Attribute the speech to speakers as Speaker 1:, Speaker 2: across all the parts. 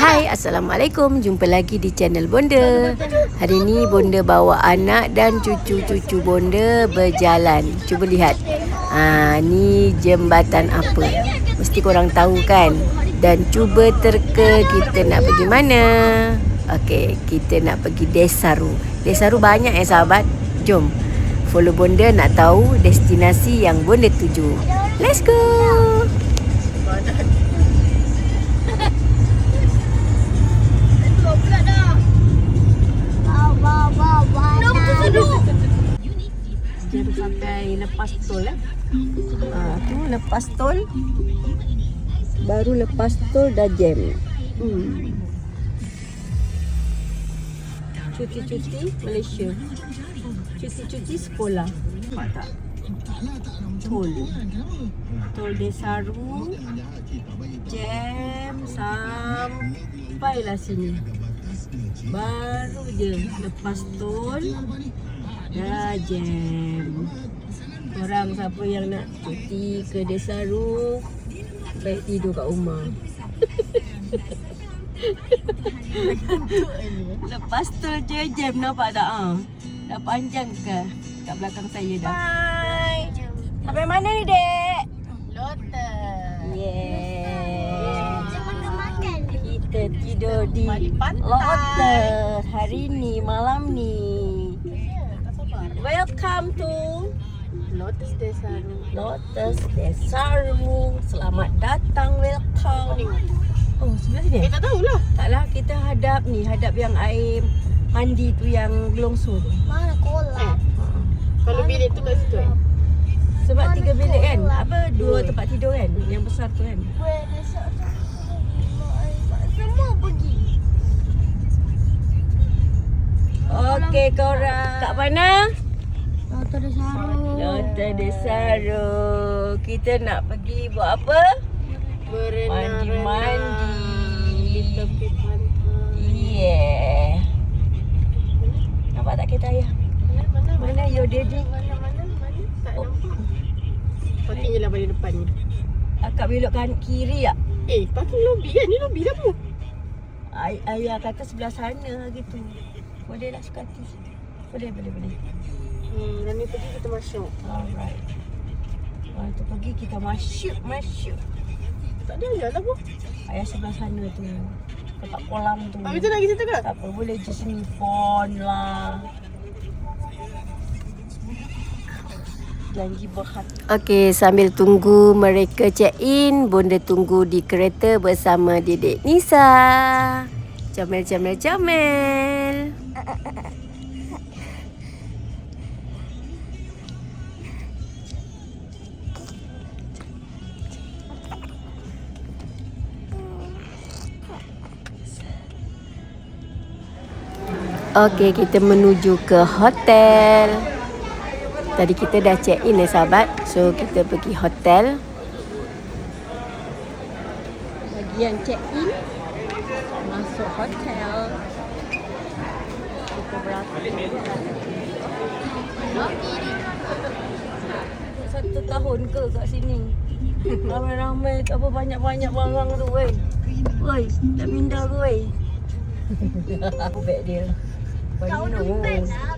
Speaker 1: Hai, Assalamualaikum. Jumpa lagi di channel Bonda. Hari ni Bonda bawa anak dan cucu-cucu Bonda berjalan. Cuba lihat. Ni jembatan apa? Mesti korang tahu kan? Dan cuba terka kita nak pergi mana? Okey, kita nak pergi Desaru. Desaru banyak sahabat. Jom. Follow Bonda nak tahu destinasi yang Bonda tuju. Let's go. Jam sampai lepas tol tu lepas tol. Baru lepas tol dah jam. Cuti-cuti Malaysia. Cuti-cuti sekolah. Tak. Tol Desaru. Jam sampailah sini. Baru je lepas tol dah jam. Korang siapa yang nak cuti ke Desaru, baik tidur kat rumah. Lepas tol je jam, nampak tak? Dah panjang ke kat belakang saya dah. Hai. Sampai mana ni, Dek?
Speaker 2: Lotus.
Speaker 1: Yeah. Kita tidur di Lotus hari ni, malam ni. Welcome to
Speaker 2: Lotus Desaru.
Speaker 1: Lotus Desaru. Selamat datang, welcome. Oh, sebelah sini?
Speaker 2: Tak tahulah.
Speaker 1: Taklah, kita hadap ni, hadap yang air mandi tu yang gelongsor tu.
Speaker 2: Mana kolam? Kalau bilik tu kat situ
Speaker 1: Sebab 3 bilik kan? Apa 2 tempat tidur kan? Yang besar tu kan?
Speaker 2: Semua pergi.
Speaker 1: Okey korang. Kat mana?
Speaker 2: Lotus Desaru.
Speaker 1: Lotus Desaru. Kita nak pergi buat apa? Mandi-mandi.
Speaker 2: Di tepi pantai.
Speaker 1: Yeah. Nampak tak kereta ayah? Mana your daddy?
Speaker 2: Mana? Tak nampak. Parking je lah balik depan ni.
Speaker 1: Akak belok kan kiri tak?
Speaker 2: Parking lobby kan? Ni lobby dah pun.
Speaker 1: Ayah kata sebelah sana gitu. Boleh lah suka hati. Boleh.
Speaker 2: Dan ni pergi kita masuk.
Speaker 1: Alright. Waktu pergi kita masuk.
Speaker 2: Tak ada ayah lah pun.
Speaker 1: Ayah sebelah sana tu. Tempat kolam tu.
Speaker 2: Habis tu nak pergi situ ke?
Speaker 1: Tak apa, boleh je sini phone lah. Janji berhati. Okey, sambil tunggu mereka check in, Bonda tunggu di kereta bersama Dedek Nisa. Comel. Okey, kita menuju ke hotel. Tadi kita dah check in sahabat. So kita pergi hotel. Bagian check in, masuk hotel. Kita beratur. 1 tahun ke kat sini? Ramai-ramai apa banyak-banyak barang tu weh. Woi, tak pindah ke weh? Beg dia.
Speaker 2: Tahun depan lah.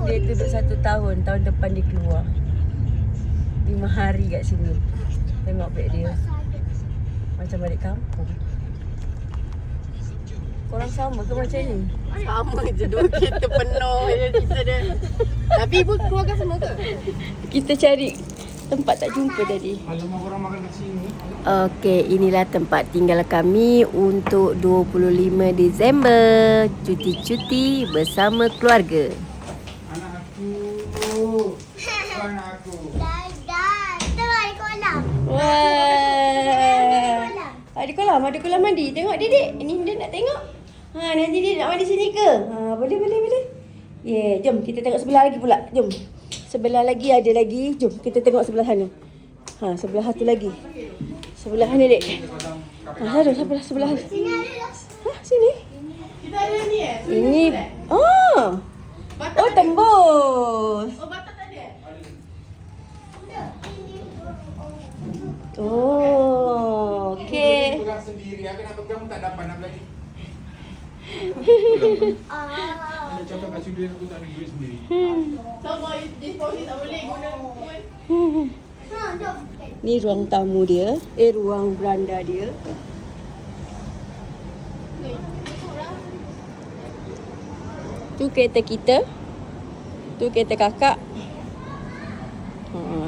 Speaker 1: Dia duduk 1 tahun. Tahun depan dia keluar. 5 hari kat sini. Tengok beg dia. Macam balik kampung. Korang sama ke macam ni?
Speaker 2: Sama je, 2 kereta penuh je kita dia. Tapi ibu keluarga semua ke?
Speaker 1: Kita cari tempat tak jumpa tadi.
Speaker 3: Alamak, korang makan kat sini.
Speaker 1: Okey, inilah tempat tinggal kami untuk 25 Disember. Cuti-cuti bersama keluarga.
Speaker 3: Anak aku. Anak aku.
Speaker 2: Dah. Tengok ada kolam.
Speaker 1: Wah. Ada kolam mandi. Tengok Dedek. Ini dia nak tengok. Nanti dia nak mandi sini ke? Boleh. Yeah, jom kita tengok sebelah lagi pula. Jom. Sebelah lagi ada lagi. Jom kita tengok sebelah sana. Sebelah satu lagi. Sebelah ni, Dek. Sebelah.
Speaker 2: Sini ada.
Speaker 1: Sini.
Speaker 2: Kita ada ni
Speaker 1: Ini. Oh, tembus.
Speaker 2: batas tak ada?
Speaker 1: Oh, okey.
Speaker 3: Pulang sendiri Habis nak pegang pun tak dapat nak beli. Dia cakap kat sini aku tak ada duit sendiri.
Speaker 2: Sama deposit tak boleh guna phone.
Speaker 1: Ni ruang tamu dia. Ruang beranda dia. Tu kereta kita. Tu kereta kakak.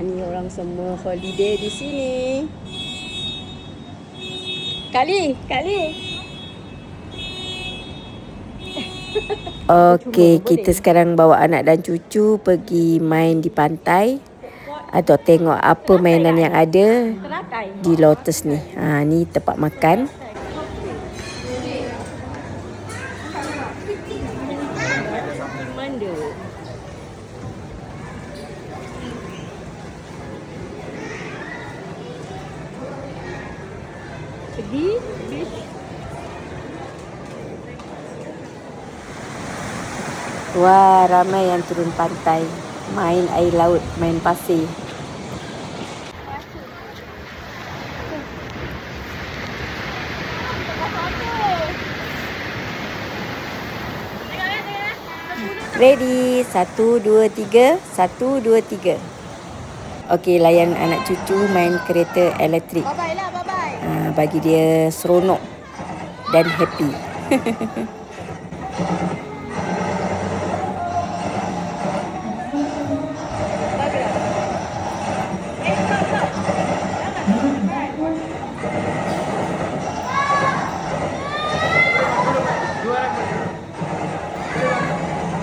Speaker 1: Ni orang semua holiday di sini. Kali. Okey, kita sekarang bawa anak dan cucu pergi main di pantai atau tengok apa mainan yang ada di Lotus ni. Ni tempat makan. Manda. Pergi beach. Wah, ramai yang turun pantai. Main air laut, main pasir. Ready. 1, 2, 3. 1, 2, 3. Okey, layan anak cucu main kereta elektrik.
Speaker 2: Bye-bye lah, bye-bye.
Speaker 1: Bagi dia seronok dan happy.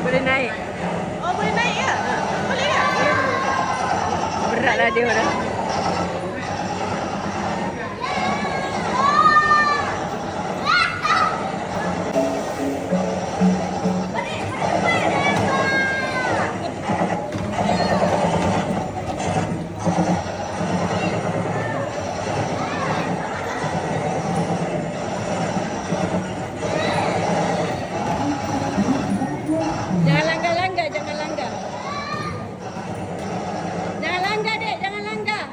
Speaker 1: Boleh naik.
Speaker 2: Oh, boleh naik ya? Boleh ya?
Speaker 1: Beratlah dia orang. Jangan langgar-langgar, jangan langgar. Jangan langgar, Dek, jangan langgar.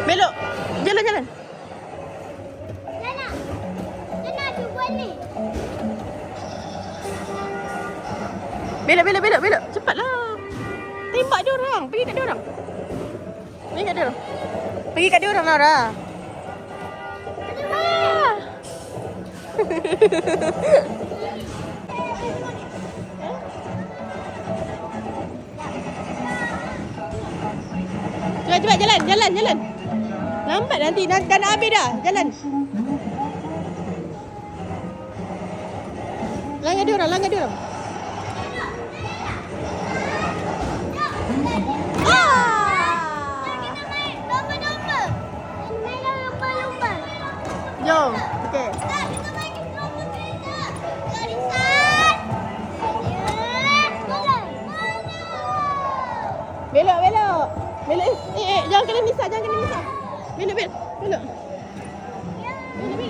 Speaker 2: Belok. Jalan. Belok. Cepatlah. Tembak dia orang. Pergi kat dia orang. Pergi kat dia orang, Nora. Cepat jalan. Lambat nanti dah nak habis dah. Jalan. Langgar dia orang. Jom. Okey. Belok. Jangan kena misah. Belok.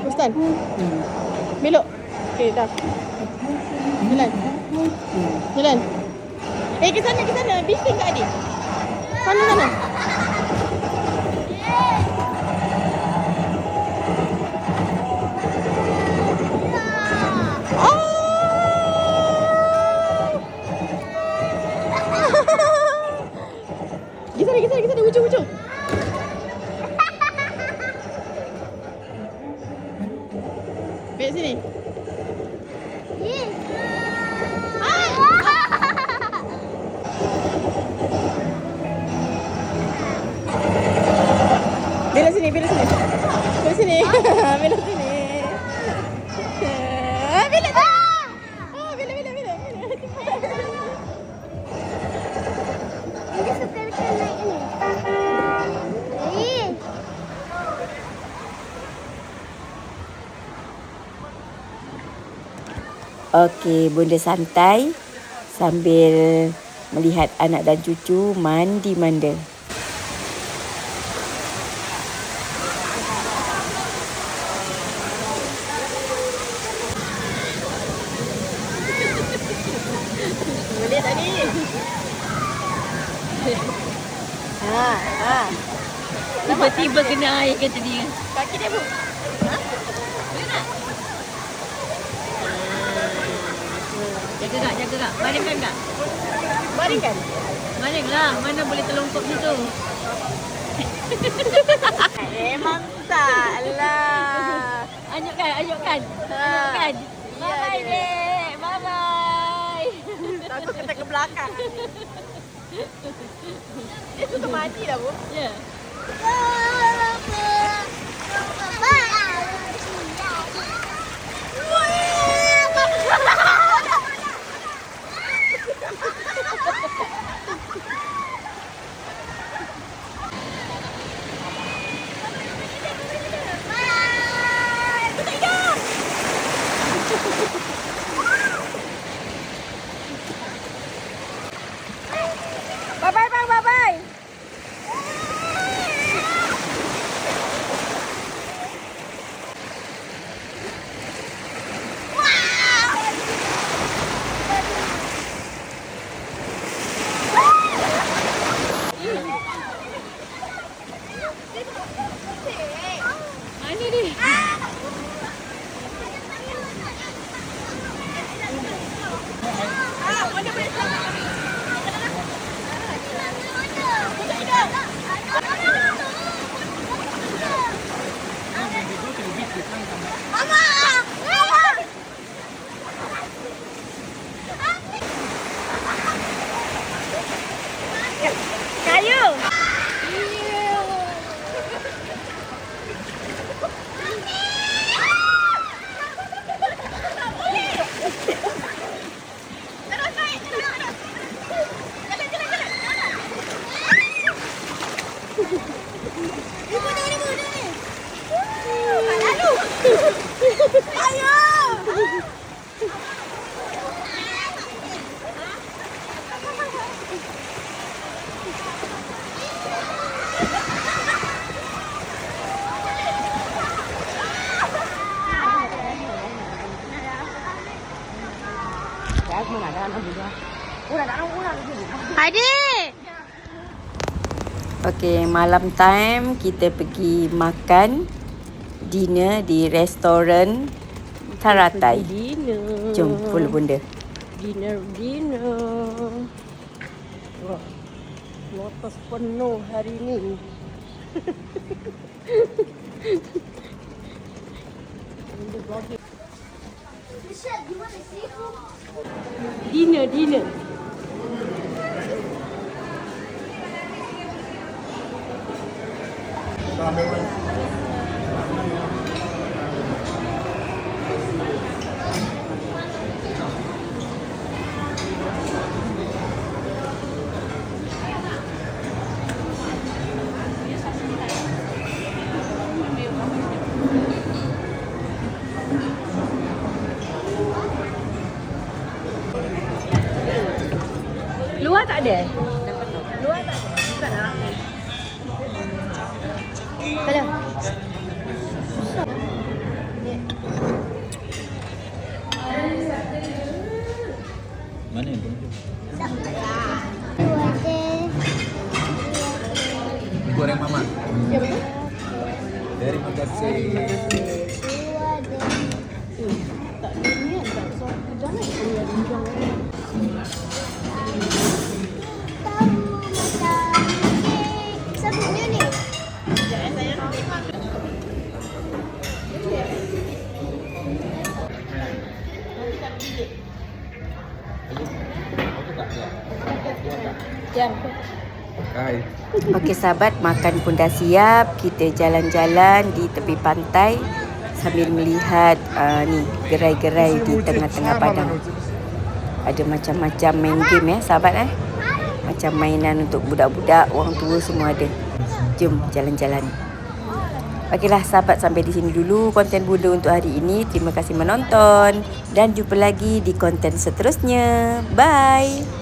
Speaker 2: Ustaz. Belok. Okey, dah. Jalan. Ke sana. Bising kat adik. Sana. Pergi sana, ujung. Baik sini. Bila sini. Bila sini. Bila sini. Bila sini. Bila.
Speaker 4: Dia suka ikan naik ni. Eh.
Speaker 1: Okey, bunda santai sambil melihat anak dan cucu mandi manda.
Speaker 2: Boleh tak ni? Ha.
Speaker 1: Tiba-tiba kena air kata dia.
Speaker 2: Kaki dia, Bu.
Speaker 1: Jaga kak. Baringkan kak.
Speaker 2: Baringkan.
Speaker 1: Baringlah. Mana boleh terlongkok situ.
Speaker 2: Memang tak lah.
Speaker 1: Anyukkan.
Speaker 2: Ha.
Speaker 1: Bye-bye, dek. Bye-bye.
Speaker 2: Takut kita ke belakang. Dia suka mandi dah, Bu.
Speaker 1: Ya.
Speaker 2: Bye-bye, bang. Bye-bye.
Speaker 1: Mana dia?
Speaker 2: Kayu. Adik.
Speaker 1: Okey, malam time kita pergi makan dinner di restoran Taratai.
Speaker 2: Dinner.
Speaker 1: Jom, follow bunda.
Speaker 2: Dinner. Wah, lotus penuh hari ni. Dinner.
Speaker 1: Luar tak ada?
Speaker 2: Luar tak ada. Bukan lah.
Speaker 1: Kalau
Speaker 3: Mana yang tu? Goreng mama.
Speaker 2: Ya betul.
Speaker 3: Terima kasih.
Speaker 2: Tak ada niat tak. So, jangan kuliah bincang.
Speaker 4: Sabunnya ni.
Speaker 3: Hai.
Speaker 1: Okey sahabat, makan pun dah siap. Kita jalan-jalan di tepi pantai sambil melihat ni gerai-gerai di tengah-tengah padang. Ada macam-macam main game sahabat Macam mainan untuk budak-budak, orang tua semua ada. Jom jalan-jalan. Okeylah sahabat, sampai di sini dulu konten Bunda untuk hari ini. Terima kasih menonton dan jumpa lagi di konten seterusnya. Bye.